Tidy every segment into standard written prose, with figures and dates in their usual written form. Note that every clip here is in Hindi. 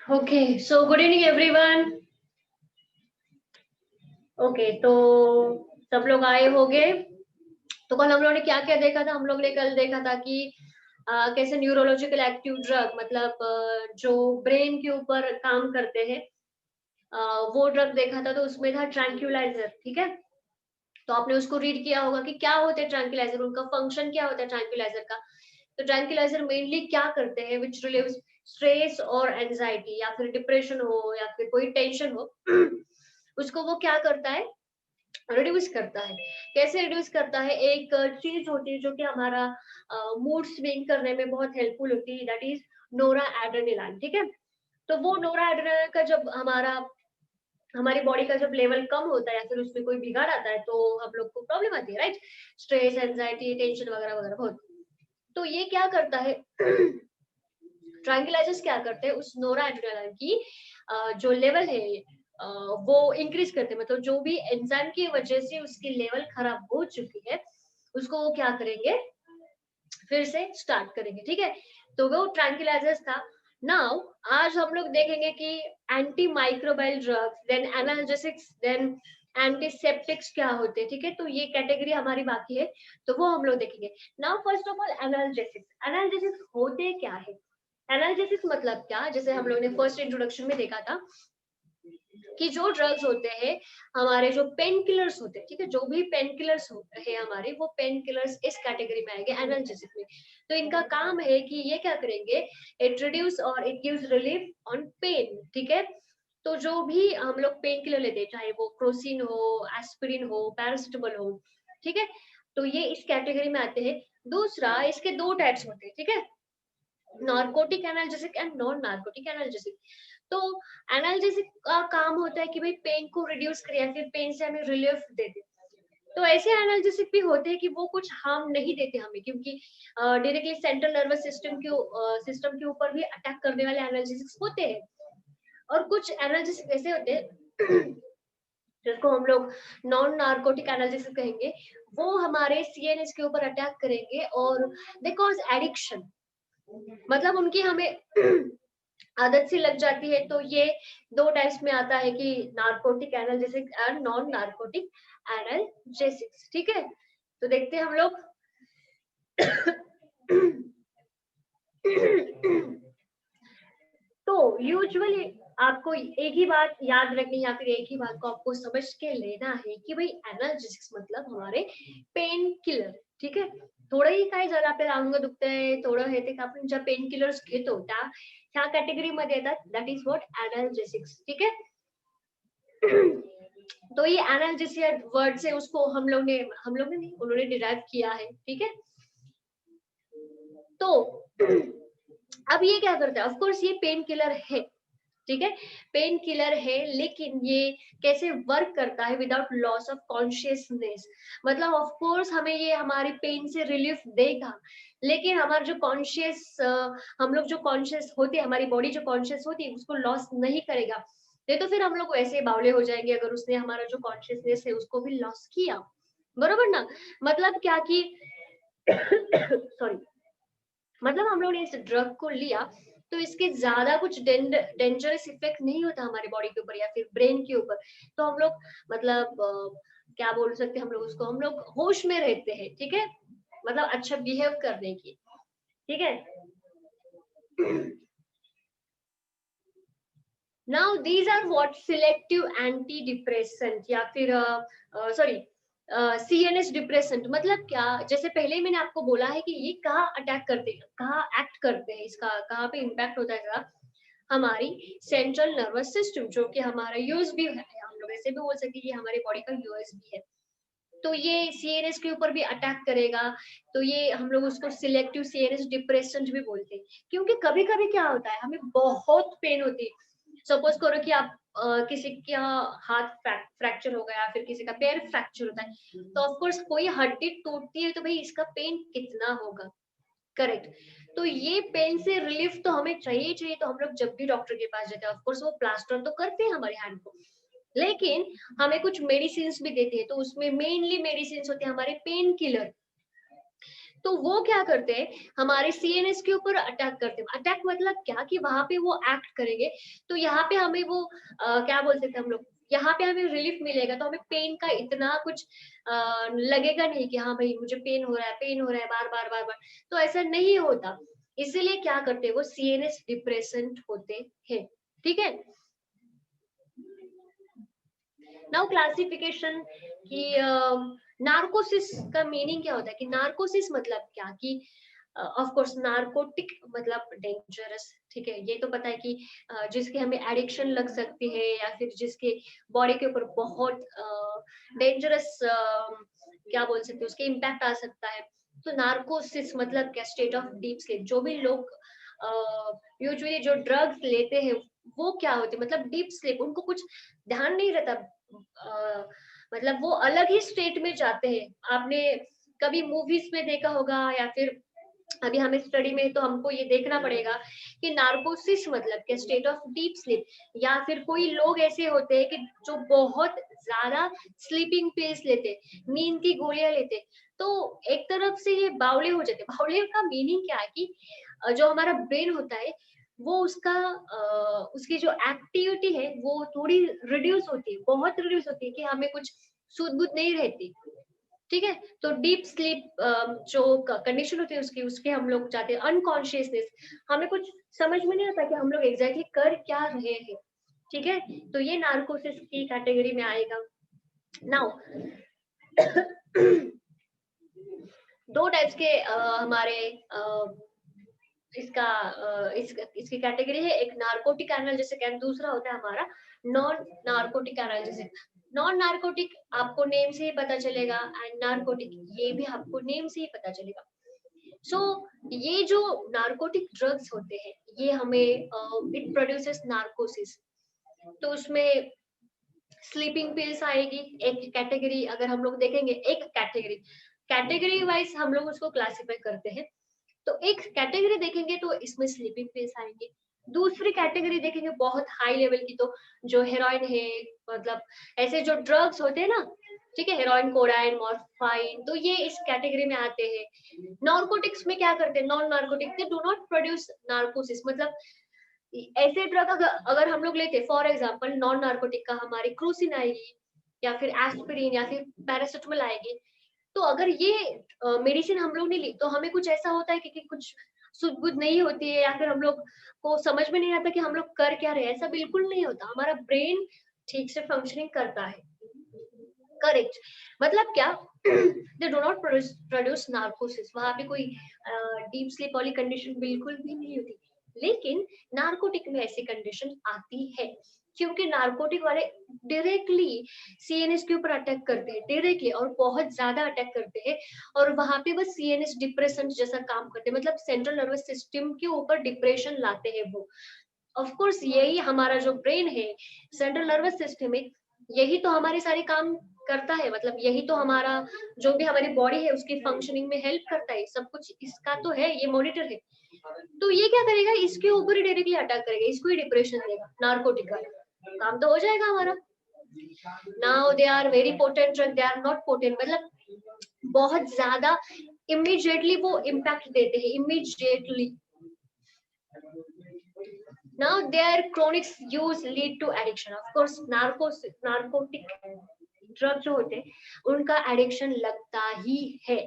Okay, so good evening everyone. Okay, तो सब लोग आए होंगे। तो कल हम लोगों ने क्या क्या देखा था? हम लोग ने कल देखा था कि कैसे न्यूरोलॉजिकल एक्टिव ड्रग, मतलब जो ब्रेन के ऊपर काम करते हैं, वो ड्रग देखा था। तो उसमें था ट्रैंक्यूलाइजर, ठीक है। तो आपने उसको रीड किया होगा कि क्या होते हैं ट्रैंक्यूलाइजर, उनका फंक्शन क्या होता है ट्रैंक्यूलाइजर का। तो ट्रैंक्यूलाइजर मेनली क्या करते हैं, विच रिलीव्स स्ट्रेस और एंजाइटी, या फिर डिप्रेशन हो या फिर कोई टेंशन हो उसको वो क्या करता है, रिड्यूस करता है। कैसे रिड्यूस करता है? एक चीज होती है जो कि हमारा मूड स्विंग करने में बहुत हेल्पफुल होती है, दैट इज नोरा एड्रेनालाइन, ठीक है। तो वो नोरा एड्रेनालाइन का जब हमारी बॉडी का जब लेवल कम होता है या फिर उसमें कोई बिगाड़ आता है, तो हम लोग को प्रॉब्लम आती है, राइट। स्ट्रेस, एंजाइटी, टेंशन वगैरह वगैरह बहुत। तो ये क्या करता है ट्रैंक्विलाइजर्स क्या करते हैं, उस नोरा एड्रेनालाइन की जो लेवल है वो इंक्रीज करते हैं। मतलब जो भी एंजाइम की वजह से उसकी लेवल खराब हो चुकी है, उसको वो क्या करेंगे, फिर से स्टार्ट करेंगे, ठीक है। तो वो ट्रैंक्विलाइजर्स था। नाउ आज हम लोग देखेंगे कि anti microbial drugs, then analgesics, then antiseptics क्या होते हैं, ठीक है। तो ये कैटेगरी हमारी बाकी है, तो वो हम लोग देखेंगे। Now first of all analgesics. Analgesics होते क्या है? एनाल्जेसिक्स मतलब क्या, जैसे हम लोग ने फर्स्ट इंट्रोडक्शन में देखा था कि जो ड्रग्स होते हैं, हमारे जो पेन किलर्स होते हैं, ठीक है, जो भी पेन किलर्स होते हैं हमारे, वो पेन किलर्स इस कैटेगरी में आएंगे एनाल्जेसिक में। तो इनका काम है कि ये क्या करेंगे, इट रिड्यूस और it gives relief on pain, ठीक है। तो जो भी हम लोग पेन किलर लेते हैं, चाहे वो क्रोसिन हो, एस्पिरिन हो, पैरासिटामोल हो, ठीक है, तो ये इस कैटेगरी में आते हैं। दूसरा, इसके दो टाइप्स होते हैं, ठीक है, narcotic analgesic and non narcotic analgesic. तो एनाल्जेसिक का काम होता है कि भाई पेन को रिड्यूस करे या फिर पेन से हमें रिलीफ दे दे। तो ऐसे एनाल्जेसिक भी होते हैं कि वो कुछ हार्म नहीं देते हमें, क्योंकि डायरेक्टली सेंट्रल नर्वस सिस्टम के ऊपर भी अटैक करने वाले एनाल्जेसिक्स होते हैं। और कुछ एनाल्जेसिक ऐसे होते हैं जिसको हम लोग नॉन नार्कोटिक एनाल्जेसिक कहेंगे, वो हमारे सीएनएस के ऊपर अटैक करेंगे और दे कॉज एडिक्शन। मतलब उनकी हमें आदत सी लग जाती है। तो ये दो टाइप्स में आता है कि narcotic analgesic and non narcotic analgesics, ठीक है। तो देखते हैं हम लोग तो यूजुअली आपको एक ही बात याद रखनी, या फिर एक ही बात को आपको समझ के लेना है कि भाई एनाल्जेसिक्स मतलब हमारे पेन किलर, ठीक है. थोडंही काय जर आपल्याला अंग दुखतंय, थोडं हे ते का आपण ज्या पेन किलर्स घेतो त्या ह्या कॅटेगरीमध्ये येतात, दॅट इज व्हॉट एनाल्जेसिक्स, ठीक है. तो ये एनाल्जेसिया वर्ड से उसको हम लोग ने नहीं, उन्होंने डिराइव किया है, ठीक है. तो अब ये क्या करता है, ऑफ कोर्स ये पेन किलर है, ठीक है, पेन किलर है, लेकिन ये कैसे वर्क करता है विदाउट लॉस ऑफ कॉन्शियसनेस. मतलब ऑफ कोर्स हमें ये हमारी पेन से रिलीफ देगा, लेकिन हमारा जो कॉन्शियस, हम लोग जो कॉन्शियस होते हैं, हमारी बॉडी जो कॉन्शियस होती है उसको लॉस नहीं करेगा. नहीं तो फिर हम लोग वैसे बावले हो जाएंगे अगर उसने हमारा जो कॉन्शियसनेस है उसको भी लॉस किया, बरोबर ना. मतलब क्या कि सॉरी, मतलब हम लोग ने इस ड्रग को लिया तो इसके ज्यादा कुछ डेंजरस इफेक्ट नहीं होता हमारी बॉडी के ऊपर या फिर ब्रेन के ऊपर. तो हम लोग मतलब क्या बोल सकते हैं हम लोग उसको, हम लोग होश में रहते हैं, ठीक है, मतलब अच्छा बिहेव करने की, ठीक है. Now these are what selective anti depressant या फिर सॉरी सीएनएस डिप्रेसेंट. मतलब क्या, जैसे पहले ही मैंने आपको बोला है कि ये कहाँ अटैक करते हैं, कहाँ एक्ट करते हैं, इसका कहाँ पे इम्पैक्ट होता है इसका, हमारी सेंट्रल नर्वस सिस्टम, जो कि हमारा यूएसबी है, हम लोग ऐसे भी बोल सकते हैं कि हमारी बॉडी का यूएसबी है. तो ये सीएनएस के ऊपर भी अटैक करेगा. तो ये हम लोग उसको सिलेक्टिव सीएनएस डिप्रेसेंट भी बोलते हैं, क्योंकि कभी कभी क्या होता है, हमें बहुत पेन होती है. सपोज करो कि आप किसी का हाथ फ्रैक्चर हो गया, फिर किसी का पैर फ्रैक्चर होता है, तो ऑफ कोर्स कोई हड्डी टूटती है तो भाई इसका पेन कितना होगा, करेक्ट. तो ये पेन से रिलीफ तो हमें चाहिए चाहिए, तो हम लोग जब भी डॉक्टर के पास जाते हैं ऑफ कोर्स वो प्लास्टर तो करते हैं हमारे हैंड को, लेकिन हमें कुछ मेडिसिन भी देते हैं, तो उसमें मेनली मेडिसिन होते हैं हमारे पेन किलर। तो वो क्या करते हैं, हमारे सीएनएस के ऊपर अटैक करते हैं। अटैक मतलब क्या, कि वहां पे वो एक्ट करेंगे, तो यहाँ पे हमें वो क्या बोल सकते हैं हम लोग, यहाँ पे हमें रिलीफ मिलेगा, तो हमें पेन का इतना कुछ लगेगा नहीं कि हाँ भाई मुझे पेन हो रहा है, पेन हो रहा है बार बार बार बार। तो ऐसा नहीं होता। इसीलिए क्या करते हैं, वो सीएनएस डिप्रेशन होते हैं। ठीक है। नाउ क्लासिफिकेशन कि नार्कोसिस का मीनिंग क्या होता है, कि नार्कोसिस मतलब क्या, कि ऑफ कोर्स नार्कोटिक मतलब डेंजरस। ठीक है, ये तो पता है कि जिसके हमें एडिक्शन लग सकती है, या फिर जिसके बॉडी के ऊपर बहुत डेंजरस क्या बोल सकते हैं, उसके इम्पैक्ट आ सकता है। तो नार्कोसिस मतलब क्या, स्टेट ऑफ डीप स्लीप। जो भी लोग यूजुअली जो ड्रग्स लेते हैं, वो क्या होते हैं, मतलब डीप स्लीप, उनको कुछ ध्यान नहीं रहता। मतलब वो अलग ही स्टेट में जाते हैं। आपने कभी मूवीज में देखा होगा, या फिर अभी हमें स्टडी में तो हमको ये देखना पड़ेगा कि नार्कोसिस मतलब क्या, स्टेट ऑफ डीप स्लीप। या फिर कोई लोग ऐसे होते हैं कि जो बहुत ज्यादा स्लीपिंग पिल्स लेते, नींद की गोलियां लेते, तो एक तरफ से ये बावले हो जाते। बावले का मीनिंग क्या है, कि जो हमारा ब्रेन होता है, वो उसका उसकी जो एक्टिविटी है वो थोड़ी रिड्यूस होती है, बहुत रिड्यूस होती है, कि हमें कुछ सूझबूझ नहीं रहती। ठीक है। तो डीप स्लीप जो कंडीशन होती है उसकी, उसके हम लोग जाते हैं अनकॉन्शियसनेस। हमें कुछ समझ में नहीं आता कि हम लोग एग्जैक्टली कर क्या रहे हैं। ठीक है। तो ये नार्कोसिस की कैटेगरी में आएगा। नाउ दो टाइप्स के हमारे इसका इसकी कैटेगरी है। एक नार्कोटिक एनाल्जेसिक एंड दूसरा होता है हमारा non narcotic analgesic. Non narcotic आपको नेम से ही पता चलेगा, एंड नार्कोटिक ये भी आपको नेम से ही पता चलेगा। सो ये जो नार्कोटिक ड्रग्स होते हैं, ये हमें इट प्रोड्यूसेस नार्कोसिस। तो उसमें स्लीपिंग पिल्स आएगी एक कैटेगरी। अगर हम लोग देखेंगे एक कैटेगरी, कैटेगरी वाइज हम लोग उसको क्लासिफाई करते हैं। तो एक कैटेगरी देखेंगे तो इसमें स्लीपिंग पिल्स आएंगे। दूसरी कैटेगरी देखेंगे बहुत हाई लेवल की, तो जो हेरोइन है, मतलब ऐसे जो ड्रग्स होते हैं ना, ठीक है, हेरोइन, कोडाइन, मॉर्फाइन, तो ये इस कैटेगरी में आते हैं। नार्कोटिक्स में क्या करते हैं, non narcotic, they do not produce narcosis. मतलब ऐसे ड्रग अगर अगर हम लोग लेते, फॉर एग्जांपल नॉन नार्कोटिक का हमारी क्रूसिन आएगी, या फिर एस्पिरिन, या फिर पैरासिटामोल आएगी। तो अगर ये मेडिसिन हम लोग ने ली, तो हमें कुछ ऐसा होता है कि कुछ सुध-बुध नहीं होती है, या फिर हम लोग को समझ में नहीं आता कि हम लोग कर क्या रहे हैं। ऐसा बिल्कुल नहीं होता, हमारा ब्रेन ठीक से फंक्शनिंग करता है। करेक्ट। मतलब क्या, दे डू नॉट प्रोड्यूस नार्कोसिस। वहां पे कोई डीप स्लीप वाली कंडीशन बिल्कुल भी नहीं होती। लेकिन नार्कोटिक में ऐसी कंडीशन आती है, क्योंकि नार्कोटिक वाले डायरेक्टली सीएनएस के ऊपर अटैक करते हैं, डायरेक्टली, और बहुत ज्यादा अटैक करते हैं। और वहां पे वो सीएनएस डिप्रेशन जैसा काम करते हैं, मतलब सेंट्रल नर्वस सिस्टम के ऊपर डिप्रेशन लाते हैं वो। ऑफ कोर्स यही हमारा जो ब्रेन है, सेंट्रल नर्वस सिस्टम है, यही तो हमारे सारे काम करता है। मतलब यही तो हमारा जो भी हमारी बॉडी है उसकी फंक्शनिंग में हेल्प करता है, सब कुछ इसका तो है, ये मॉनिटर है। तो ये क्या करेगा, इसके ऊपर ही डायरेक्टली अटैक करेगा, इसको ही डिप्रेशन देगा। नार्कोटिक का काम तो हो जाएगा हमारा। Now they are very potent drug, they are not potent, मतलब बहुत ज्यादा इमीडिएटली वो इम्पैक्ट देते हैं, immediately. Now their chronic use lead to addiction. Of course narcotic drug जो होते हैं उनका एडिक्शन लगता ही है।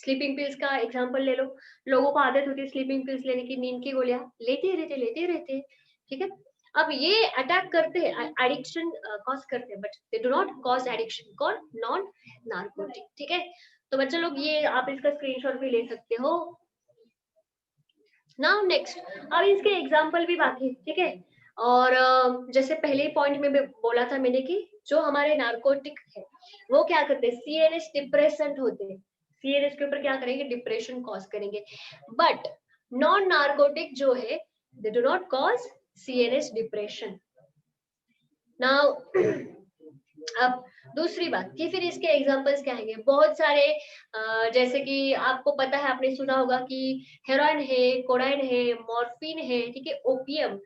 स्लीपिंग पिल्स का एग्जांपल ले लो। लोगों को आदत होती है स्लीपिंग पिल्स लेने की, नींद की गोलियां लेते रहते। ठीक है। अब ये अटैक करते हैं, एडिक्शन कॉज करते हैं, but they do not cause addiction. कौन? Non narcotic. ठीक है। तो बच्चों लोग ये आप इसका स्क्रीनशॉट भी ले सकते हो। नाउ नेक्स्ट, अब इसके एग्जाम्पल भी बाकी, ठीक है। और जैसे पहले पॉइंट में भी बोला था मैंने कि जो हमारे नार्कोटिक है वो क्या करते हैं, सीएनएस डिप्रेसेंट होते हैं। सीएनएस के ऊपर क्या करेंगे, डिप्रेशन कॉज करेंगे। बट नॉन नार्कोटिक जो है, दे do not cause CNS depression. Now अब दूसरी बात कि फिर इसके एग्जांपल्स क्या आएंगे, बहुत सारे जैसे कि आपको पता है, आपने सुना होगा कि हेरोइन है, कोडाइन है, मॉर्फिन है, ठीक है, opium.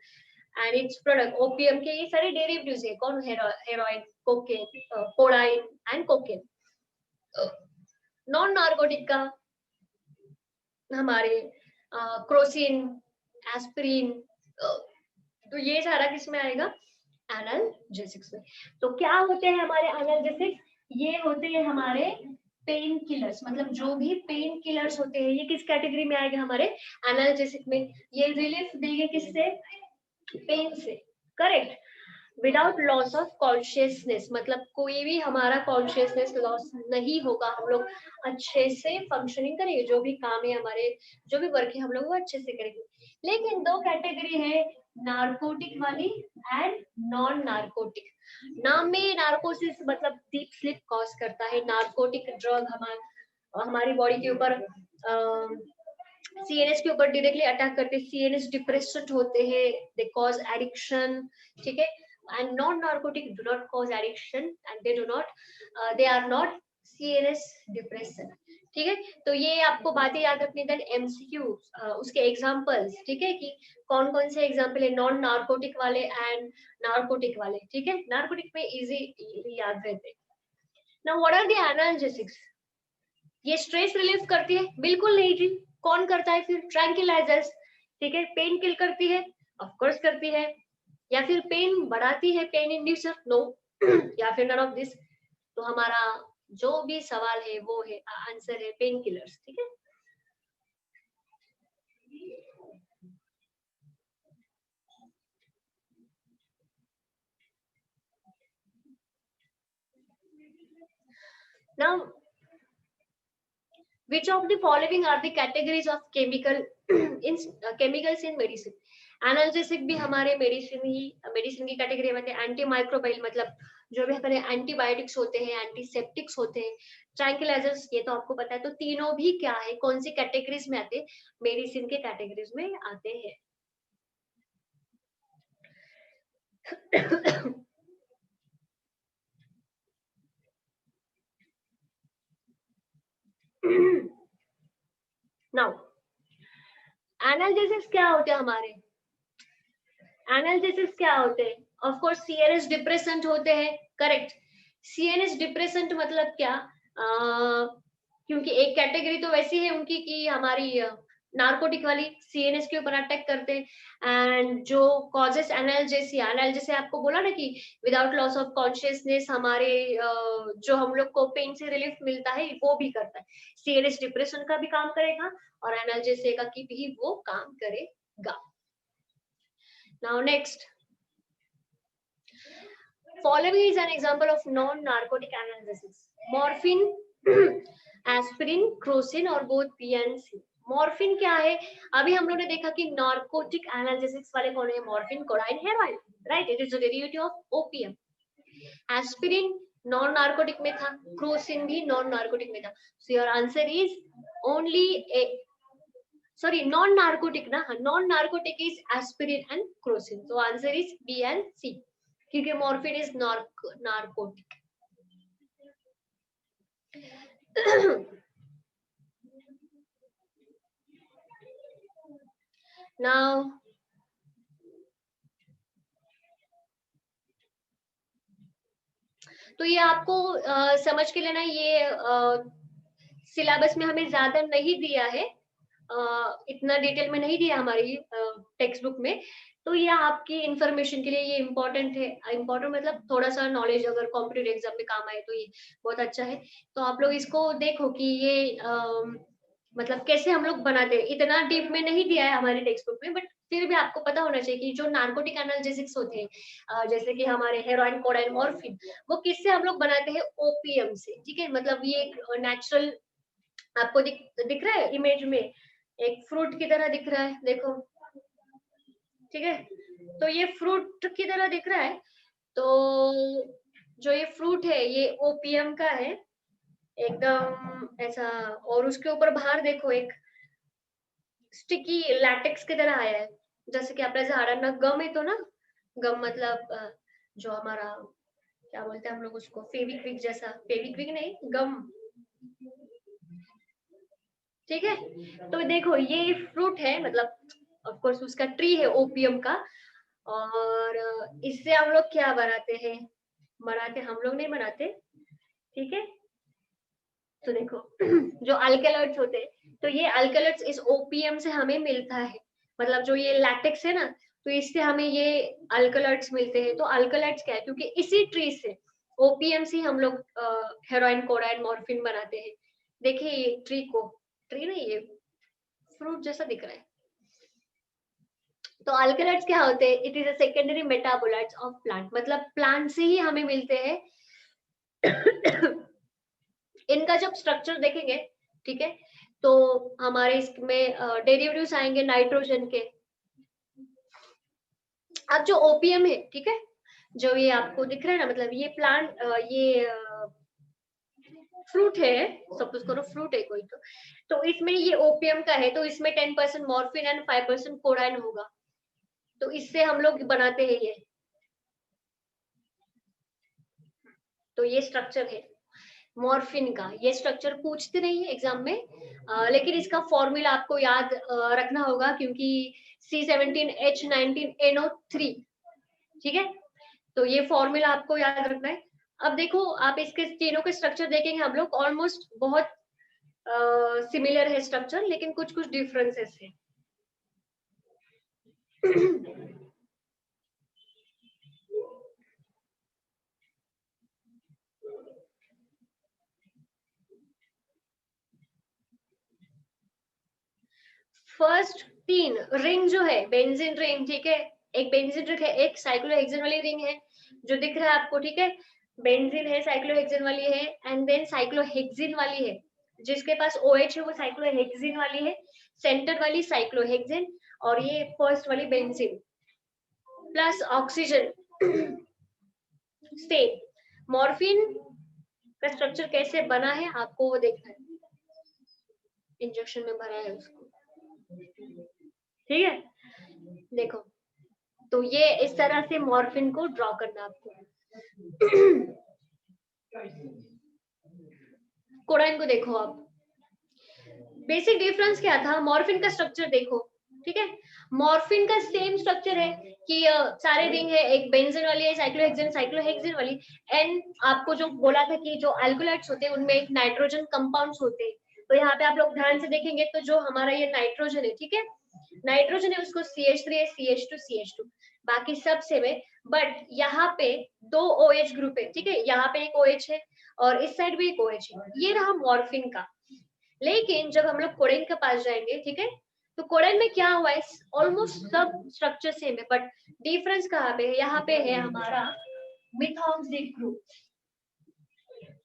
And its product opium के ये सारे डेरिवेटिव्स है, कौन, heroin, cocaine, codeine and cocaine. Non narcotic का हमारे क्रोसिन, एस्पिरिन, तो ये सारा किसमें आएगा, एनाल्जेसिक्स में। तो क्या होते हैं हमारे एनाल्जेसिक्स, ये होते हैं हमारे पेन किलर्स, मतलब जो भी पेन किलर्स होते हैं ये किस कैटेगरी में आएगा, हमारे एनाल्जेसिक में। ये रिलीफ देंगे किससे, पेन से, correct, without loss of consciousness, मतलब कोई भी हमारा कॉन्शियसनेस लॉस नहीं होगा, हम लोग अच्छे से फंक्शनिंग करेंगे, जो भी काम है हमारे, जो भी वर्क है हम लोग वो अच्छे से करेंगे। लेकिन दो कैटेगरी है, नार्कोटिक वाली एंड नॉन नार्कोटिक। नाम में नार्कोसिस मतलब डीप स्लीप कॉज करता है, नार्कोटिक ड्रग हमारी बॉडी के ऊपर सीएनएस के ऊपर डायरेक्टली अटैक करते हैं, सीएनएस डिप्रेसेंट होते हैं, दे कॉज एडिक्शन, ठीक है। and non-narcotic do not cause addiction and they are not CNS depressant, ठीक है। तो ये आपको बातें याद रखनी, देन एमसीक्यू उसके एग्जांपल्स, ठीक है, कि कौन कौन से एग्जांपल है नॉन नार्कोटिक वाले एंड नार्कोटिक वाले, ठीक है। नार्कोटिक में इजी याद रहते। Now what are the analgesics, ये स्ट्रेस रिलीफ करती है, बिल्कुल नहीं जी, कौन करता है फिर, ट्रैंक्विलाइजर्स, ठीक है। पेन किल करती है, ऑफ कोर्स करती है, या फिर पेन बढ़ाती है, पेन इंड्यूसर, नो, या फिर नन ऑफ दिस। तो हमारा जो भी सवाल है वो है, आंसर है पेन किलर्स, ठीक है। Now, which of the following are the categories of chemicals in medicine? Analgesic भी हमारे मेडिसिन की कैटेगरी में, एंटी माइक्रोबाइल मतलब जो भी हमारे एंटीबायोटिक्स होते हैं, एंटीसेप्टिक्स होते हैं, ट्रैंक्विलाइजर्स, ये तो आपको पता है। तो तीनों भी क्या है, कौन सी कैटेगरीज में आते हैं, मेडिसिन के कैटेगरीज में आते हैं। नाउ एनाल्जेसिक्स क्या होते हैं हमारे, एनाल्जेसिक्स क्या होते हैं, ऑफ कोर्स सीएनएस डिप्रेसेंट होते हैं, करेक्ट। सीएनएस डिप्रेसेंट मतलब क्या, क्योंकि एक कैटेगरी तो वैसी है उनकी कि हमारी नार्कोटिक वाली सीएनएस के ऊपर अटैक करते हैं, एंड जो कॉजेस एनाल्जेसिया, एनाल्जेसिया आपको बोला ना कि विदाउट लॉस ऑफ कॉन्शियसनेस हमारे जो हम लोग को पेन से रिलीफ मिलता है वो भी करता है, सीएनएस डिप्रेशन का भी काम करेगा और एनाल्जेसिया का की भी वो काम करेगा। Now next, following is an example of non-narcotic analgesics. Morphine, aspirin, crocin और both P and C. Morphine क्या है, अभी हम लोग ने देखा कि नार्कोटिक एनाल्जेसिक्स वाले कौन है, morphine, codeine, heroin, right, it is a derivative of opium. Aspirin non narcotic में था, क्रोसिन भी नॉन नार्कोटिक में था, so your answer is only A, sorry, non-narcotic ना, non-narcotic is aspirin and crocin, so answer is B and C, क्योंकि morphine is narcotic. Now, तो ये आपको समझ के लेना, ये सिलेबस में हमें ज्यादा नहीं दिया है, इतना डिटेल में नहीं दिया हमारी टेक्स्ट बुक में, तो ये आपकी इंफॉर्मेशन के लिए ये इम्पोर्टेंट है, इम्पोर्टेंट मतलब थोड़ा सा नॉलेज अगर कॉम्पिटिटिव एग्जाम में काम आए तो ये बहुत अच्छा है। तो आप लोग इसको देखो कि ये मतलब कैसे हम लोग बनाते हैं, इतना डीप में नहीं दिया है हमारी टेक्स्ट बुक में, बट फिर भी आपको पता होना चाहिए कि जो नार्कोटिक एनाल्जेसिक्स होते हैं जैसे कि हमारे हेरोइन, कोडाइन, मॉर्फिन, वो किससे हम लोग बनाते हैं, ओपीएम से, ठीक है। मतलब ये नेचुरल आपको दिख रहा है इमेज में, एक फ्रूट की तरह दिख रहा है, देखो, ठीक है। तो ये फ्रूट की तरह दिख रहा है, तो जो ये फ्रूट है ये ओपीएम का है एकदम ऐसा, और उसके ऊपर बाहर देखो एक स्टिकी लैटेक्स की तरह आया है, जैसे कि आपल्या झाडांना गम येतो ना, गम मतलब जो हमारा क्या बोलते हैं हम लोग उसको, फेविक्विक जैसा, फेविक्विक नहीं, गम, ठीक है। तो देखो ये फ्रूट है, मतलब ऑफ कोर्स उसका ट्री है ओपीएम का, और इससे हम लोग क्या बनाते हैं, हम लोग नहीं बनाते, ठीक है। तो देखो जो अल्कलॉइड्स होते हैं, तो ये अल्कलॉइड्स इस ओपीएम से हमें मिलता है, मतलब जो ये लैटेक्स है ना, तो इससे हमें ये अल्कलॉइड्स मिलते हैं। तो अल्कलॉइड्स क्या है, क्योंकि इसी ट्री से ओपीएम से हम लोग हेरोइन, कोडाइन, मॉर्फिन बनाते हैं। देखिए ये ट्री को, ट्री नहीं, ये फ्रूट जैसा दिख रहा है। तो अल्कलॉइड्स क्या होते हैं, it is a secondary metabolites of plant, मतलब प्लांट से ही हमें मिलते हैं। इनका जब स्ट्रक्चर देखेंगे, ठीक है, तो हमारे इसमें डेरिवेटिव्स आएंगे नाइट्रोजन के। अब जो ओपीएम है, ठीक है, जो ये आपको दिख रहा है ना, मतलब ये प्लांट, ये फ्रूट है, सपोज करो फ्रूट है कोई, तो इसमें ये ओपीएम का है, तो इसमें 10% मॉर्फिन एंड 5% कोडाइन होगा। तो इससे हम लोग बनाते हैं ये। तो ये स्ट्रक्चर है मॉर्फिन का। ये स्ट्रक्चर पूछते नहीं है एग्जाम में, लेकिन इसका फॉर्मूला आपको याद रखना होगा, क्योंकि C17H19NO3, ठीक है। तो ये फॉर्मूला आपको याद रखना है। अब देखो आप इसके तीनों के स्ट्रक्चर देखेंगे हम लोग, ऑलमोस्ट बहुत सिमिलर है स्ट्रक्चर, लेकिन कुछ कुछ डिफरेंसेस है। फर्स्ट तीन रिंग जो है, बेंजीन रिंग, ठीक है, एक बेंजीन रिंग है, एक साइक्लोहेक्सेन वाली रिंग है जो दिख रहा है आपको, ठीक है। बेंजीन है, साइक्लोहेक्सेन वाली है, एंड देन साइक्लोहेक्सिन वाली है। जिसके पास OH है वो साइक्लोहेक्सिन वाली है, सेंटर वाली साइक्लोहेक्सेन, और ये फर्स्ट वाली benzene plus oxygen. Same morphine का स्ट्रक्चर कैसे बना है आपको वो देखना है, इंजेक्शन में भरा है उसको, ठीक है। देखो, तो ये इस तरह से मॉर्फिन को ड्रॉ करना आपको। कोडाइन को देखो आप, बेसिक डिफरेंस क्या था, मॉर्फिन का स्ट्रक्चर देखो, ठीक है। मॉर्फिन का सेम स्ट्रक्चर है कि सारे रिंग है, एक बेंजीन वाली है, साइक्लोहेक्सेन वाली, एंड आपको जो बोला था कि जो अल्कोलाइड्स होते हैं उनमें एक नाइट्रोजन कंपाउंड्स होते हैं। तो यहाँ पे आप लोग ध्यान से देखेंगे तो जो हमारा ये नाइट्रोजन है, ठीक है, नाइट्रोजन है, उसको CH3 है, CH2 बाकी सब सेम है। बट यहाँ पे दो OH ग्रुप है, ठीक है, यहाँ पे एक OH है और इस साइड भी एक OH है, ये रहा मॉर्फिन का। लेकिन जब हम लोग कोडेन के पास जाएंगे, ठीक है, तो कोडेन में क्या हुआ है, ऑलमोस्ट सब स्ट्रक्चर सेम है, बट डिफरेंस कहाँ पे है, यहाँ पे है हमारा मिथॉक्सिल ग्रुप,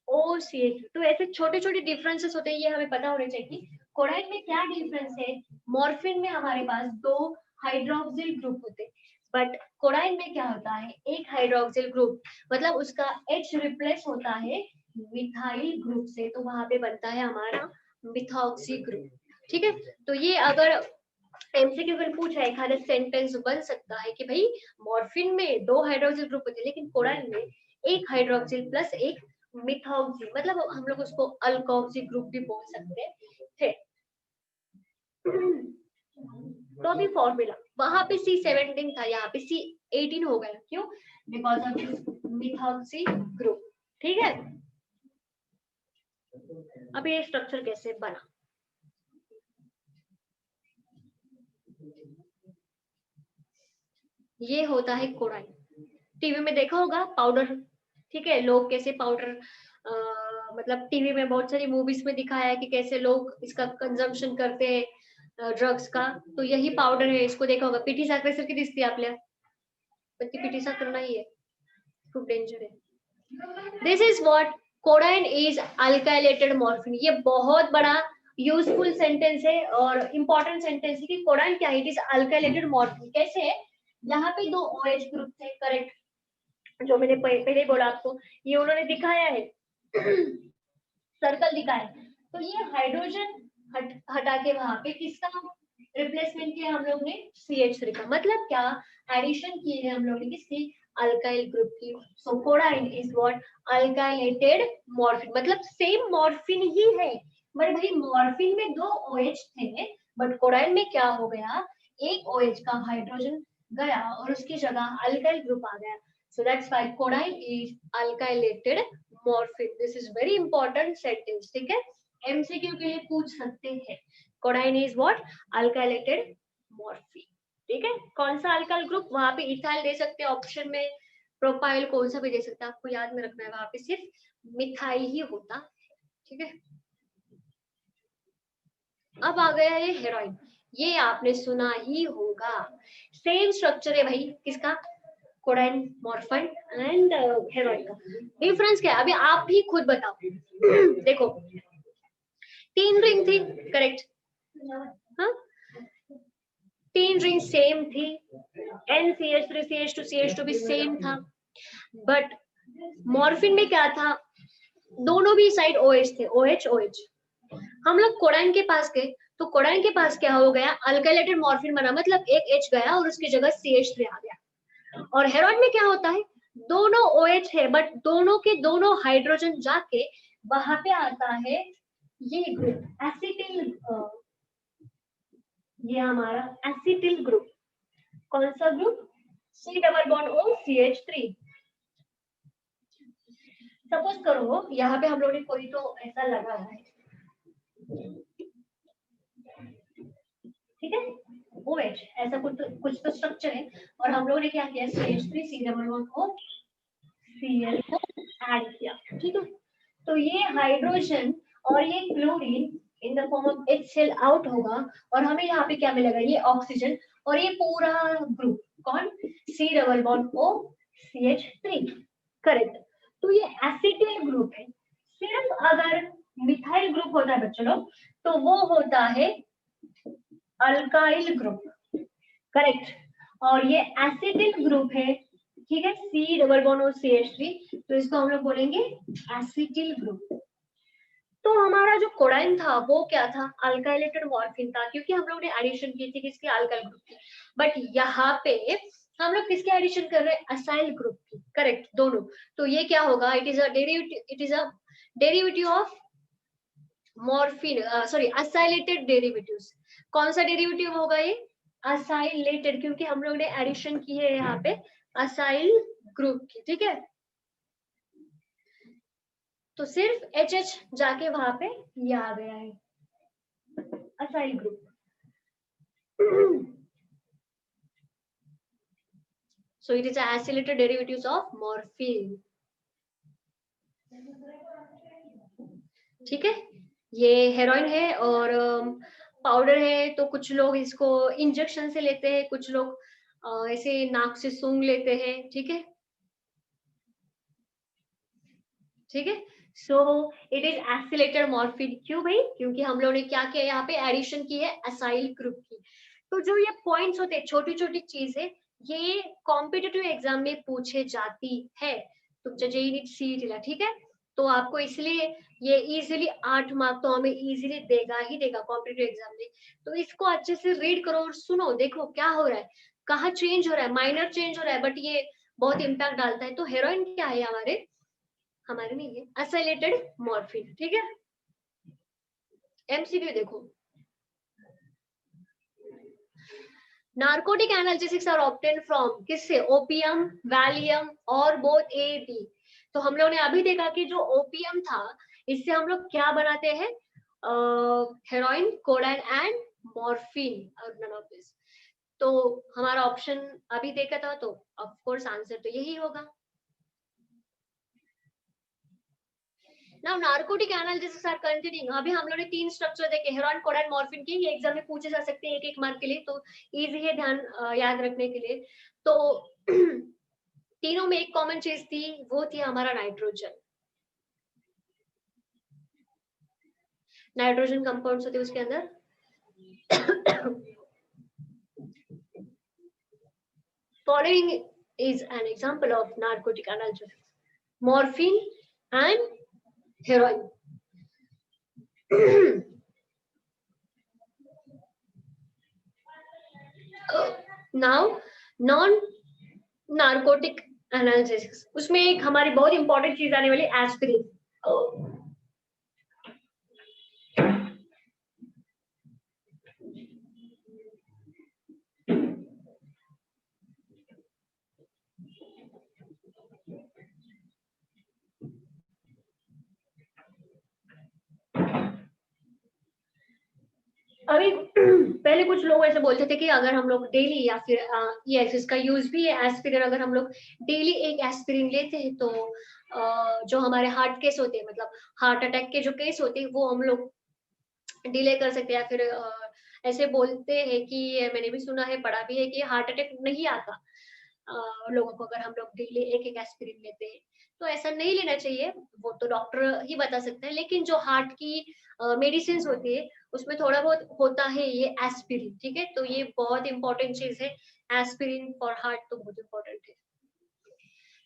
OCH। तो ऐसे छोटे छोटे डिफरेंसेस होते हैं, ये हमें पता होने चाहिए। कोडाइन में क्या डिफरेंस है, मॉर्फिन में हमारे पास दो हाइड्रोक्सिल ग्रुप होते हैं, बट कोडाइन में क्या होता है, एक हाइड्रोक्सिल ग्रुप, मतलब उसका H रिप्लेस होता है मिथाइल ग्रुप से, तो वहां पे बनता है हमारा मिथॉक्सी ग्रुप, ठीक है। तो ये अगर MCQ में पूछा है, एक सेंटेंस बन सकता है कि भाई मॉर्फिन में दो हाइड्रोक्सिल ग्रुप होते हैं, लेकिन कोडाइन में एक हाइड्रोक्सिल प्लस एक मिथॉक्सी, मतलब हम लोग उसको अल्कोक्सी ग्रुप भी बोल सकते थे। तो अभी फॉर्मूला वहां पे C17 था, यहाँ पे C18 हो गया, क्यों, बिकॉज ऑफ मिथॉक्सी ग्रुप, ठीक है। अब ये स्ट्रक्चर कैसे बना, ये होता है कोडाइन। टीवी में देखा होगा पाउडर, ठीक है, लोग कैसे पाउडर, मतलब टीवी में बहुत सारी मूवीज में दिखाया है कि कैसे लोग इसका कंजम्पशन करते हैं ड्रग्स का। तो यही पाउडर है, इसको देखा होगा, पिठी साखर सारखी दिसते आपल्या, पण ती पिठी साखर नाहीये, खूप डेंजर है। This is what codeine is alkylated morphine. ये बहुत बड़ा यूजफुल सेंटेंस है और इंपॉर्टेंट सेंटेंस है कि कोडाइन क्या है, इट इज अल्काइलेटेड मॉर्फिन। कैसे है, यहाँ पे दो OH ग्रुप थे, करेक्ट, जो मैंने पहले बोला आपको, ये उन्होंने दिखाया है, सर्कल दिखाया है। तो ये हाइड्रोजन हटा के वहां पे किसका रिप्लेसमेंट किया हम लोग ने, CH3 का, मतलब क्या, एडिशन किए हैं हम लोग ने किसकी, अल्काइल ग्रुप की। सो कोडाइन इज व्हाट, अल्काइलेटेड मॉर्फिन, मतलब सेम मॉर्फिन ही है, बट भाई मॉर्फिन में दो OH थे, बट कोडाइन में क्या हो गया, एक OH का हाइड्रोजन गया और उसकी जगह अल्काइल ग्रुप आ गया, so that's why कोडाइन is alkylated morphine. This is very important sentence. ठीक है, एमसीक्यू के लिए पूछ सकते हैं. कोडाइन is what? alkylated morphine. ठीक है, कौन सा अल्काइल ग्रुप? वहां पे इथाइल दे सकते हैं ऑप्शन में, प्रोपाइल कौन सा भी दे सकते हैं, आपको याद में रखना है वहां पे सिर्फ मिथाइल ही होता है. ठीक है, अब आ गया है हेरोइन. ये आपने सुना ही होगा, सेम स्ट्रक्चर है भाई किसका? कोडाइन, मॉर्फाइन एंड हेरोइन का. डिफरेंस क्या है अभी आप भी खुद बताओ. देखो 3 रिंग थी, करेक्ट? हाँ, 3 रिंग सेम थी, NCH3 CH2 CH2 भी सेम था, बट मॉर्फिन में क्या था? दोनों भी साइड OH थे, OH OH. हम लोग कोडाइन के पास गए तो कोडाइन के पास क्या हो गया? अल्काइलेटेड मॉर्फिन बना, मतलब एक H गया और उसकी जगह CH3 आ गया. और हेरोइन में क्या होता है? दोनों OH है बट दोनों के दोनों हाइड्रोजन जाके वहां पे आता है ये ग्रुप एसिटिल. ये हमारा एसिटिल ग्रुप. कौन सा group? C double bond O CH3. Suppose करो यहाँ पे हम लोगों ने कोई तो ऐसा लगा है, ठीक है, OH ऐसा कुछ तो स्ट्रक्चर है और हम लोगों ने क्या किया? CH3 C double bond O Cl को ऐड किया. ठीक है, तो ये हाइड्रोजन और ये chlorine in the form of HCl out होगा और हमें यहाँ पे क्या मिलेगा? ये ऑक्सीजन और ये पूरा ग्रुप कौन? C double bond O CH3. Correct. तो ये एसिटिल ग्रुप है. सिर्फ अगर मिथाइल ग्रुप होता है बच्चों लोग तो वो होता है अल्काइल ग्रुप. करेक्ट. और ये एसिटिल ग्रुप है, ठीक है, C डबल बॉन्ड और CH3, तो इसको हम लोग बोलेंगे एसिटिल ग्रुप. तो हमारा जो कोडाइन था वो क्या था? अल्काइलेटेड मॉर्फिन था, क्योंकि हम लोग ने एडिशन की थी किसकी? अल्काइल ग्रुप की. बट यहाँ पे हम लोग किसके एडिशन कर रहे हैं? असाइल ग्रुप की. करेक्ट, दोनों. तो ये क्या होगा? It is a derivative of morphine, sorry acylated derivatives. कौन सा डेरिवेटिव होगा ये? असाइलेटेड, क्योंकि हम लोग ने एडिशन की है यहाँ पे असाइल ग्रुप की. ठीक है, तो सिर्फ HH जाके वहां पे ये आ गया है acyl group. So it is acylated derivatives of morphine. ठीक है, ये हेरोइन है और पाउडर है. तो कुछ लोग इसको इंजेक्शन से लेते हैं, कुछ लोग ऐसे नाक से सूंघ लेते हैं. ठीक है, ठीक है. So it is acylated morphine. क्यों भाई? क्योंकि हम लोगों ने क्या किया? यहाँ पे एडिशन की है असाइल ग्रुप की. तो जो ये पॉइंट्स होते हैं, छोटी छोटी चीजें, ये कॉम्पिटिटिव एग्जाम में पूछे जाती है. तुमच्या जेई नीट सीईटीला. ठीक है, तो आपको इसलिए ये इजीली 8 मार्क तो हमें इजीली देगा ही देगा कॉम्पिटिटिव एग्जाम में. तो इसको अच्छे से रीड करो और सुनो, देखो क्या हो रहा है, कहाँ चेंज हो रहा है. माइनर चेंज हो रहा है बट ये बहुत इम्पैक्ट डालता है. तो हेरोइन क्या है? हमारे नहीं है असाइलेटेड मॉर्फिन. ठीक है, एमसीक्यू देखो. Narcotic analgesics are obtain from किससे? ओपियम, वैलियम और बोथ ए बी. तो हम लोग ने अभी देखा कि जो ओपियम था इससे हम लोग क्या बनाते हैं? हेरोइन, कोडाइन एंड मॉर्फिन और नन ऑफ दिस. तो हमारा ऑप्शन अभी देखा था तो ऑफ कोर्स आंसर तो यही होगा. Now narcotic analgesics are continuing. अभी हम लोग ने 3 स्ट्रक्चर देखे, हेरोइन, कोडाइन, मॉर्फिन की. ये एग्जाम में पूछे जा सकते हैं 1-1 मार्क के लिए, तो इजी है ध्यान याद रखने के लिए. तो तीनों में एक कॉमन चीज थी, वो थी हमारा नाइट्रोजन. नाइट्रोजन कंपाउंड्स होते उसके अंदर. Following is an example of narcotic analgesics: morphine and heroin. Now non narcotic analgesics, उसमें एक हमारी बहुत इंपॉर्टेंट चीज आने वाली, एस्पिरिन. अभी पहले कुछ लोग ऐसे बोलते थे कि अगर हम लोग डेली या फिर यस इसका यूज भी है एस्पिरिन, अगर हम लोग डेली एक एस्पिरिन लेते हैं तो जो हमारे हार्ट केस होते हैं, मतलब हार्ट अटैक के जो केस होते हैं वो हम लोग डिले कर सकते हैं, या फिर ऐसे बोलते हैं कि मैंने भी सुना है, पढ़ा भी है कि हार्ट अटैक नहीं आता लोगों को अगर हम लोग डेली एक एक एस्पिरिन लेते हैं। तो ऐसा नहीं लेना चाहिए, वो तो डॉक्टर ही बता सकते हैं, लेकिन जो हार्ट की मेडिसिन होती है उसमें थोड़ा बहुत होता है ये एस्पिरिन, ठीक है। तो ये बहुत इंपॉर्टेंट चीज है, एस्पिरिन फॉर हार्ट तो बहुत इंपॉर्टेंट है।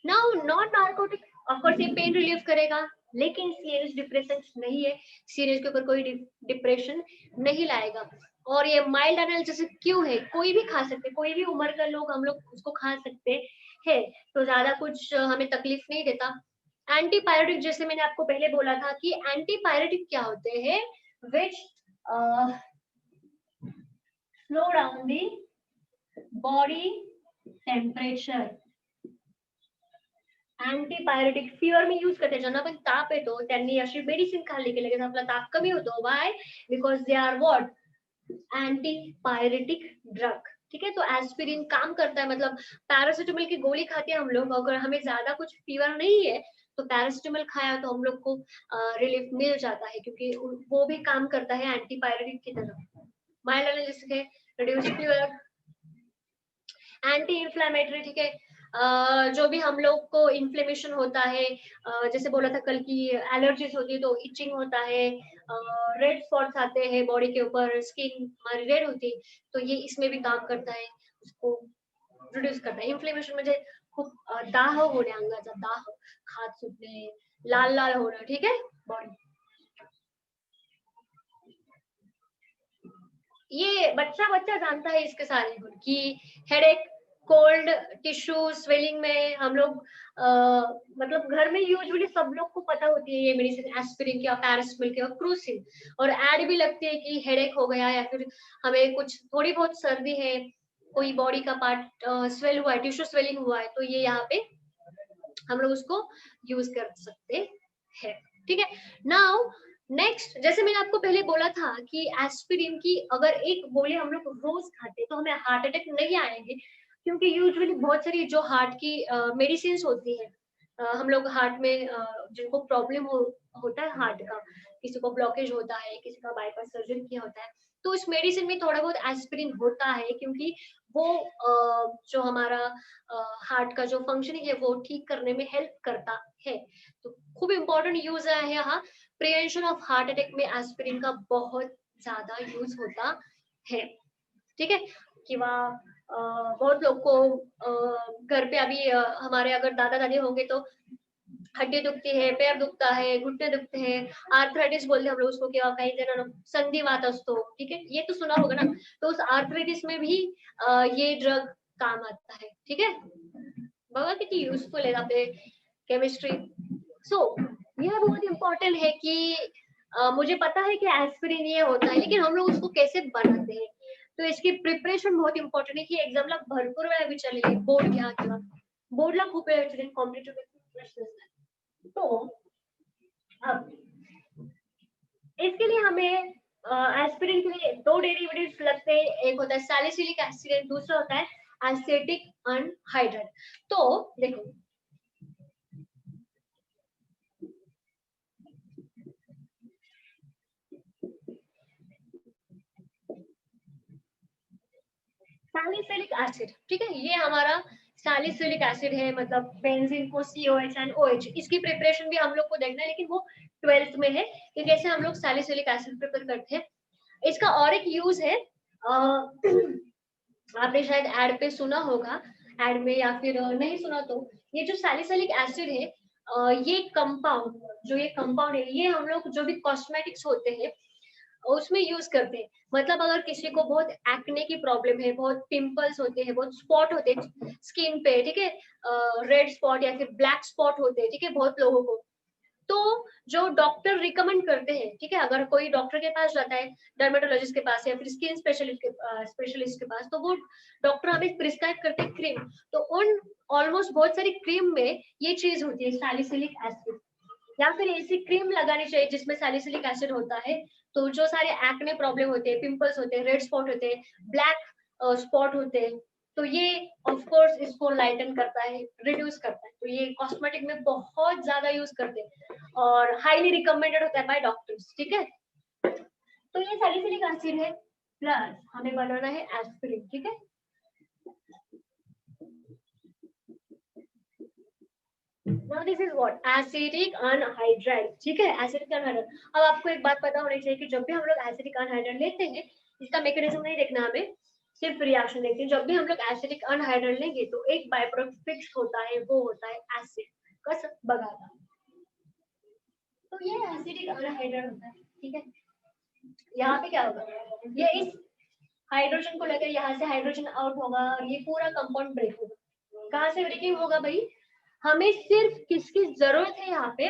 नाउ नॉन नार्कोटिक, ऑफकोर्स ये पेन रिलीफ करेगा, लेकिन सीरियस डिप्रेशन नहीं है, सीरियस के ऊपर कोई डिप्रेशन नहीं लाएगा। और ये माइल्ड एनाल्जेसिक क्यों है, कोई भी खा सकते, कोई भी उम्र का लोग हम लोग उसको खा सकते हैं, तो ज्यादा कुछ हमें तकलीफ नहीं देता। एंटीपायरेटिक, जैसे मैंने आपको पहले बोला था कि एंटीपायरेटिक क्या होते हैं, which slow down the body temperature. Antipyretic फीवरमध्ये यूज करते, ज्यांना पण ताप येतो त्यांनी अशी मेडिसिन खाल्ली की लगेच आपला ताप कमी होतो. Why? Because they are what, antipyretic drug, ठीक है। तो एस्पिरिन काम करता है, मतलब पैरासिटामोल की गोली खाते हैं हम लोग, अगर हमें ज्यादा कुछ फीवर नहीं है तो पैरासिटामोल खाया तो हम लोग को रिलीफ मिल जाता है, क्योंकि वो भी काम करता है एंटीपायरेटिक की तरह। माइल्ड एनालिसिस है, रिड्यूस फीवर, एंटी इंफ्लेमेटरी, ठीक है। जो भी हम लोग को इन्फ्लेमेशन होता है, जैसे बोला था कल की एलर्जीज होती है तो इचिंग होता है, रेड स्पॉट्स आते हैं बॉडी के ऊपर, स्किन हमारी रेड होती है, तो ये इसमें भी काम करता है, उसको रिड्यूस करता है। इन्फ्लेमेशन म्हणजे खूप दाह होणे, अंगाचा दाह, खाज सुटणे, लाल लाल होणं, ठीक है बॉडी। ये बच्चा बच्चा जानता है इसके सारे गुण कि हेडेक, कोल्ड, टिश्यू स्वेलिंग में हम लोग मतलब घर में यूजुअली सब लोग को पता होती है ये मेडिसिन, एस्पिरिन की और पैरासिटामोल की और क्रूसिन, और एड भी लगती है कि हेडेक हो गया या फिर हमें कुछ थोड़ी बहुत सर्दी है, कोई बॉडी का पार्ट स्वेल हुआ है, टिश्यू स्वेलिंग हुआ है, तो ये यहाँ पे हम लोग उसको यूज कर सकते हैं, ठीक है। नाउ नेक्स्ट, जैसे मैंने आपको पहले बोला था कि एस्पिरिन की अगर एक गोली हम लोग रोज खाते तो हमें हार्ट अटैक नहीं आएंगे, क्योंकि यूजुअली बहुत सारी जो हार्ट की मेडिसिन होती है, हम लोग हार्ट में जिनको प्रॉब्लम होता है हार्ट का, किसी को ब्लॉकेज होता है, किसी का बाईपास सर्जरी किया होता है, तो उस मेडिसिन में थोड़ा बहुत एस्पिरिन होता है, क्योंकि वो जो हमारा हार्ट का जो फंक्शनिंग है वो ठीक करने में हेल्प करता है। तो खूब इंपॉर्टेंट यूज है यहाँ, प्रिवेंशन ऑफ हार्ट अटैक में एस्पिरिन का बहुत ज्यादा यूज होता है, ठीक है। किंवा बहुत लोग को घर पे अभी हमारे अगर दादा दादी होंगे तो हड्डी दुखती है, पैर दुखता है, घुटने दुखते हैं, आर्थराइटिस बोलते हैं हम लोग उसको, किंवा काही जणांना संधिवात असतो, ठीक है, ये तो सुना होगा ना। तो उस आर्थराइटिस में भी ये ड्रग काम आता है, ठीक है। बघा किती युजफुल है आपले केमिस्ट्री। सो यह बहुत इंपॉर्टेंट है कि मुझे पता है कि एस्पिरिन ये होता है, लेकिन हम लोग उसको कैसे बनाते हैं, तो इसकी प्रिपरेशन बहुत इंपॉर्टेंट है, की एक्झामला भरपूर वेळा विचारलेली, बोर्ड घ्या किंवा बोर्डला खूप वेळा विचारलेली, कॉम्पिटिटिव्ह प्रश्न असतात। तो अब इसके लिए हमें एस्पिरिन के लिए दो डेरिवेटिव्स लगते हैं, एक होता है सैलिसिलिक एसिड, दूसरा होता है एसिटिक अनहाइड्राइड। तो देखो सैलिसिलिक एसिड, ठीक है, ये हमारा सैलिसिलिक एसिड है, मतलब बेंजीन को COH एंड OH, इसकी प्रिपरेशन भी हम लोग को देखना है, लेकिन वो 12th में है कि कैसे हम लोग सैलिसिलिक एसिड प्रिपेयर करते हैं। इसका और एक यूज है, आपने शायद एड पे सुना होगा, एड में, या फिर नहीं सुना तो ये जो सैलिसिलिक एसिड है, ये कंपाउंड, जो ये कंपाउंड है, ये हम लोग जो भी कॉस्मेटिक्स होते हैं उसमें यूज करते हैं। मतलब अगर किसी को बहुत एक्ने की प्रॉब्लम है, बहुत पिंपल्स होते हैं, बहुत स्पॉट होते हैं स्किन पे, ठीक है, रेड स्पॉट या फिर ब्लैक स्पॉट होते हैं, ठीक है, बहुत लोगों को, तो जो डॉक्टर रिकमेंड करते हैं, ठीक है, अगर कोई डॉक्टर के पास जाता है, डर्मेटोलॉजिस्ट के पास या फिर स्किन स्पेशलिस्ट के पास, तो वो डॉक्टर हमें प्रिस्क्राइब करते हैं क्रीम, तो उन ऑलमोस्ट बहुत सारी क्रीम में ये चीज होती है सैलिसिलिक एसिड, या फिर ऐसी क्रीम लगानी चाहिए जिसमें सैलिसिलिक एसिड होता है, तो जो सारे एक्ने प्रॉब्लम होते हैं, पिंपल्स होते हैं, रेड स्पॉट होते हैं, ब्लैक स्पॉट होते हैं, तो ये ऑफ कोर्स इसको लाइटन करता है, रिड्यूस करता है। तो ये कॉस्मेटिक में बहुत ज्यादा यूज करते हैं और हाईली रिकमेंडेड होता है बाय डॉक्टर्स, ठीक है। तो ये सैलिसिलिक एसिड है, प्लस हमें बनाना है एस्पिरिन, ठीक है। Now this is what acidic anhydride, ठीक है, एसिडिक अनहाइड्राइड। अब आपको एक बात पता होनी चाहिए कि जब भी हम लोग एसिडिक अनहाइड्राइड लेते हैं, इसका मैकेनिज्म नहीं देखना हमें, सिर्फ रिएक्शन देखते हैं। जब भी हम लोग एसिडिक अनहाइड्राइड लेंगे तो एक बाय प्रोडक्ट फिक्स होता है, वो होता है एसिड, कस बगाता। तो ये एसिडिक अनहाइड्राइड होता है, ठीक है। यहाँ पे क्या होगा, ये इस हाइड्रोजन को लेकर यहाँ से हाइड्रोजन आउट होगा और ये पूरा कंपाउंड ब्रेक होगा। कहाँ से ब्रेकिंग होगा भाई, हमें सिर्फ किसकी जरूरत है यहाँ पे,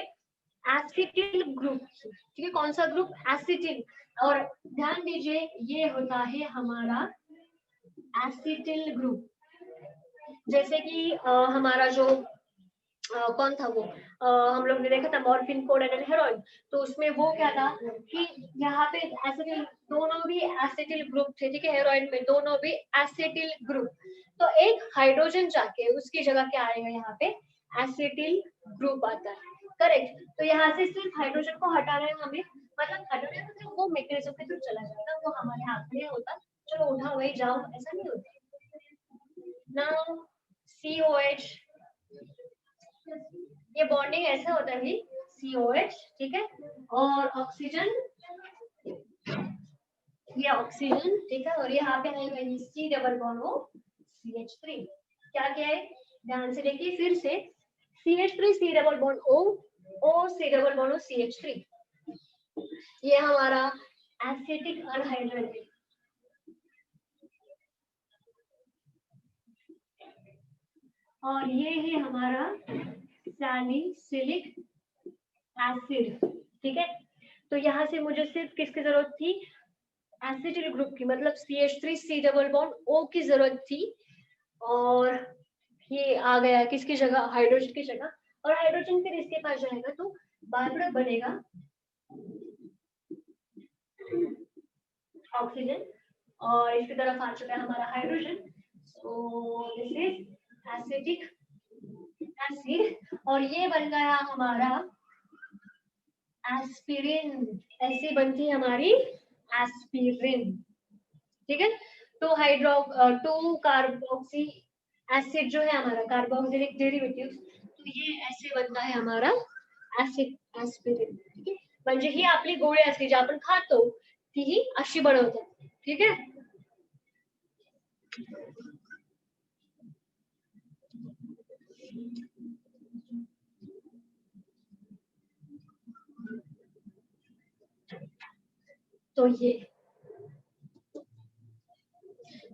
एसिटिल ग्रुप, ठीक है। कौन सा ग्रुप, एसिटिल। और ध्यान दीजिए ये होता है हमारा एसिटिल ग्रुप। जैसे कि हमारा जो कौन था वो, हम लोग ने देखा था मॉर्फिन, कोडेन एंड हेरोइन, तो उसमें वो क्या था कि यहाँ पे एसिटिल, दोनों भी एसिटिल ग्रुप थे, ठीक है। हेरोइन में दोनों भी एसिटिल ग्रुप, तो एक हाइड्रोजन जाके उसकी जगह क्या आएगा, यहाँ पे एसिटिल ग्रुप आता है, करेक्ट। तो यहाँ से सिर्फ हाइड्रोजन को हटाना है हमें, मतलब हटाना है मतलब वो मैकेनिज्म के थ्रू चला जाएगा, वो हमारे हाथ में होता, चलो उठा वही जाओ, ऐसा नहीं होता। नाउ COH, ये बॉन्डिंग ऐसा होता है COH, ठीक है। और ऑक्सीजन, ये ऑक्सीजन, ठीक है। और यहाँ पे आएगा ये C double bond O CH3। क्या क्या है, ध्यान से देखिए फिर से, CH3 C double bond O O C double bond O CH3, ये हमारा एसिटिक अनहाइड्राइड है। और ये है हमारा सैलिसिलिक एसिड, ठीक है। तो यहाँ से मुझे सिर्फ किसकी जरूरत थी, एसिटिल ग्रुप की, मतलब CH3 C double bond O की जरूरत थी। और ये आ गया किसकी जगह, हाइड्रोजन की जगह। और हाइड्रोजन फिर इसके पास जाएगा तो बाय प्रोडक्ट बनेगा ऑक्सीजन, और इसकी तरफ आ चुका है हमारा hydrogen. So this is acetic acid, और ये बन गया हमारा एस्पिरिन, ऐसी बनती है हमारी एस्पिरिन, ठीक है। तो हाइड्रो 2 कार्बोक्सी एसिड जो है हमारा कार्बोक्सिलिक डेरिवेटिव, तो ये ऐसे बनता है हमारा एसिड एस्पिरिन, ठीक है। म्हणजे ही आपली गोळी असते जी आपण खातो ती ही अशी बनवतात, ठीक है। तो ये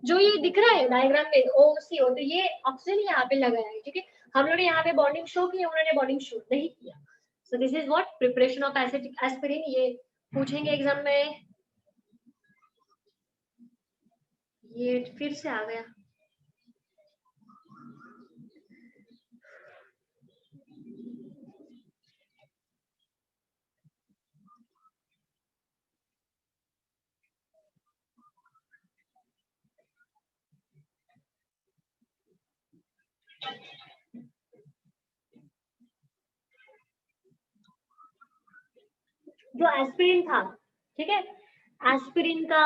जो ये दिख रहा है डायग्राम में OCO, तो ये ऑक्सीजन यहाँ पे लगाया है, ठीक है। हम लोगों ने यहाँ पे बॉन्डिंग शो की, उन्होंने बॉन्डिंग शो नहीं किया। So this is what preparation of acetic aspirin, ये पूछेंगे एग्जाम में। ये फिर से आ गया, जो एस्पिरिन था, ठीक है। एस्पिरिन का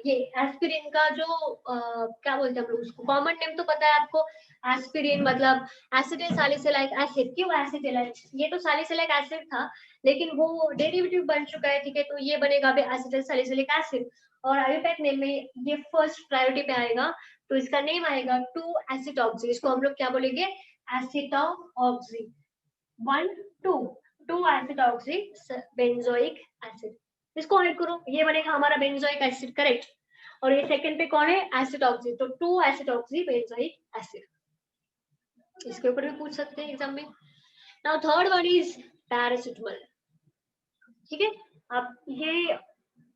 ये एस्पिरिन का जो क्या बोलते हैं हम लोग उसको, कॉमन नेम तो पता है आपको, एस्पिरिन मतलब एसिटिल सैलिसिलिक एसिड। क्यों एसिटिलाइक, ये तो सैलिसिलिक एसिड था लेकिन वो डेरिवेटिव बन चुका है, ठीक है। तो ये बनेगा अभी एसिटिल सैलिसिलिक एसिड, और आईयूपैक नेम में ये फर्स्ट प्रायोरिटी पे आएगा, तो इसका नेम आएगा 2 एसिटॉक्सी। इसको हम लोग क्या बोलेंगे, एसिटॉक्सी 1 2 2 एसिटॉक्सी बेंजोइक एसिड। इसको ऐड करो, ये बनेगा हमारा बेंजोइक एसिड, करेक्ट। और ये सेकंड पे कौन है, एसिटॉक्सी, तो 2 एसिटॉक्सी बेंजोइक एसिड। इसके ऊपर भी पूछ सकते हैं एग्जाम में। Now third one is paracetamol, ठीक है। अब ये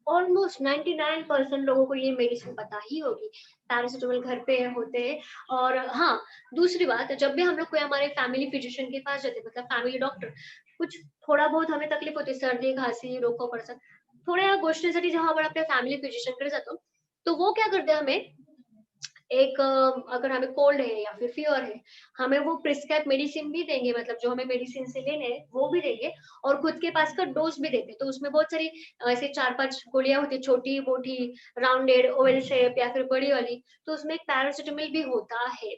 ऑलमोस्ट 99% लोगों को ये मेडिसिन पता ही होगी, पैरासिटामोल घर पे होते हैं। और हाँ, दूसरी बात, जब भी हम लोग कोई हमारे फैमिली फिजिशियन के पास जाते हैं, मतलब फैमिली डॉक्टर, कुछ थोड़ा बहुत हमें तकलीफ होती है, सर्दी खांसी रोको पड़ सकता, थोड्या गोष्टींसाठी जेव्हा आपण आपल्या फॅमिली फिजिशियनकडे जातो, तो वो क्या करते हैं हमें एक अगर हमें कोल्ड है या फिर फीवर है, हमें वो प्रिस्क्राइब मेडिसिन भी देंगे, मतलब जो हमें मेडिसिन से लेने हैं वो भी देंगे और खुद के पास का डोज भी देते हैं। तो उसमें बहुत सारी ऐसे 4-5 गोलियाँ होती है, छोटी-मोटी, राउंडेड, ओवल शेप या फिर बड़ी वाली, तो उसमें एक पैरासिटामॉल भी होता है,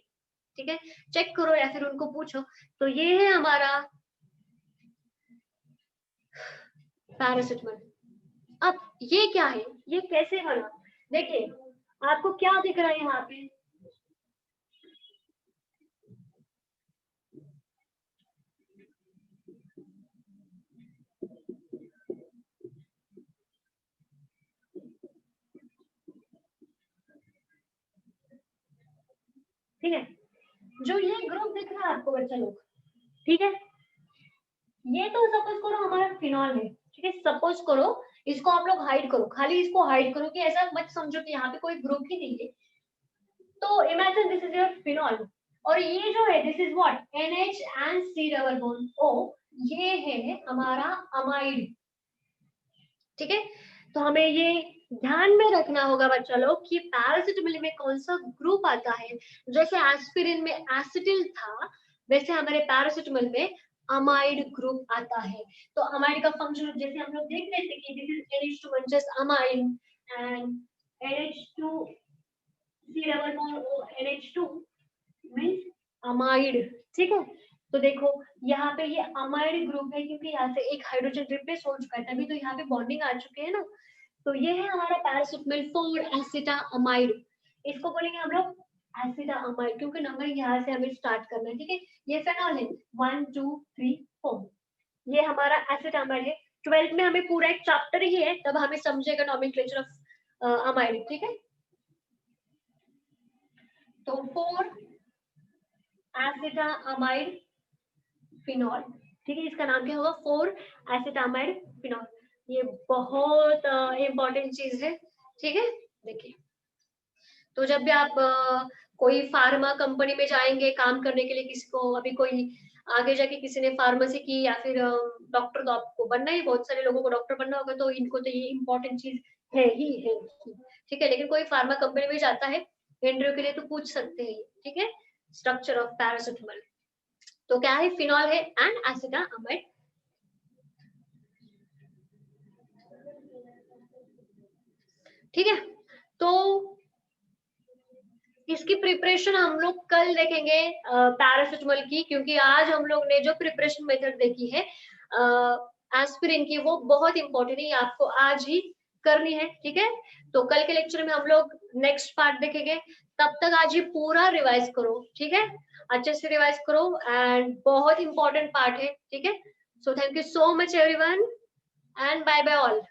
ठीक है? चेक करो या फिर उनको पूछो। तो ये है हमारा पैरासिटामॉल। अब ये क्या है? ये कैसे बना? देखिए, आपको क्या दिख रहा है यहाँ पे? ठीक है? जो ये ग्रुप दिख रहा है आपको बच्चा लोग, ठीक है? ये तो सपोज करो हमारा फिनॉल है, ठीक है? सपोज करो इसको आप लोग हाइड करो, खाली इसको हाइड करो कि ऐसा मत समझो कि यहाँ पे कोई ग्रुप ही नहीं है। तो imagine this is your phenol और ये जो है this is what NH and C double bond O, ये है हमारा अमाइड, ठीक है? तो हमें ये ध्यान में रखना होगा बच्चा लोग कि पैरासिटामोल में कौन सा ग्रुप आता है। जैसे एस्पिरिन में एसिटिल था, वैसे हमारे पैरासिटामोल में अमाइड ग्रुप आता है। तो अमाइड का फंक्शन जैसे हम लोग देख रहे थे कि this is NH2 just amine and NH2 C double bond O NH2 means amide, ठीक है? तो देखो यहाँ पे ये अमाइड ग्रुप है क्योंकि यहाँ से एक हाइड्रोजन रिप्लेस हो चुका है, तभी तो यहाँ पे बॉन्डिंग आ चुके हैं ना। तो ये है हमारा पैरासिटामोल 4 एसिटामाइड, इसको बोलेंगे हम लोग एसिटामाइड क्योंकि नंबर यहाँ से हमें स्टार्ट करना है, ठीक है? ये फेनॉल है 1 2 3 4, ये हमारा एसिटामाइड है। 12th में हमें पूरा एक चैप्टर ही है, तब हमें समझेगा नॉमेनक्लेचर ऑफ अमाइड, ठीक है? तो 4 एसिटामाइड फिनॉल, ठीक है? इसका नाम क्या होगा? 4 एसिटामाइड फिनॉल। ये बहुत इंपॉर्टेंट चीज है, ठीक है? देखिए, तो जब भी आप कोई फार्मा कंपनी में जाएंगे काम करने के लिए, किसी को अभी कोई आगे जाके किसी ने फार्मेसी की या फिर डॉक्टर, तो आपको बनना ही, बहुत सारे लोगों को डॉक्टर बनना होगा, तो इनको तो ये इम्पोर्टेंट चीज है ही है, ठीक है? लेकिन कोई फार्मा कंपनी में जाता है इंटरव्यू के लिए तो पूछ सकते हैं, ठीक है? Structure of paracetamol. तो क्या है? फिनॉल है एंड एसिटामाइड, ठीक है? तो इसकी प्रिपरेशन हम लोग कल देखेंगे पैरासिटामोल की, क्योंकि आज हम लोग ने जो प्रिपरेशन मेथड देखी है एस्पिरिन की, वो बहुत इंपॉर्टेंट है, आपको आज ही करनी है, ठीक है? तो कल के लेक्चर में हम लोग नेक्स्ट पार्ट देखेंगे। तब तक आज ये पूरा रिवाइज करो, ठीक है? अच्छे से रिवाइज करो एंड बहुत इंपॉर्टेंट पार्ट है, ठीक है? So thank you so much everyone and bye bye all.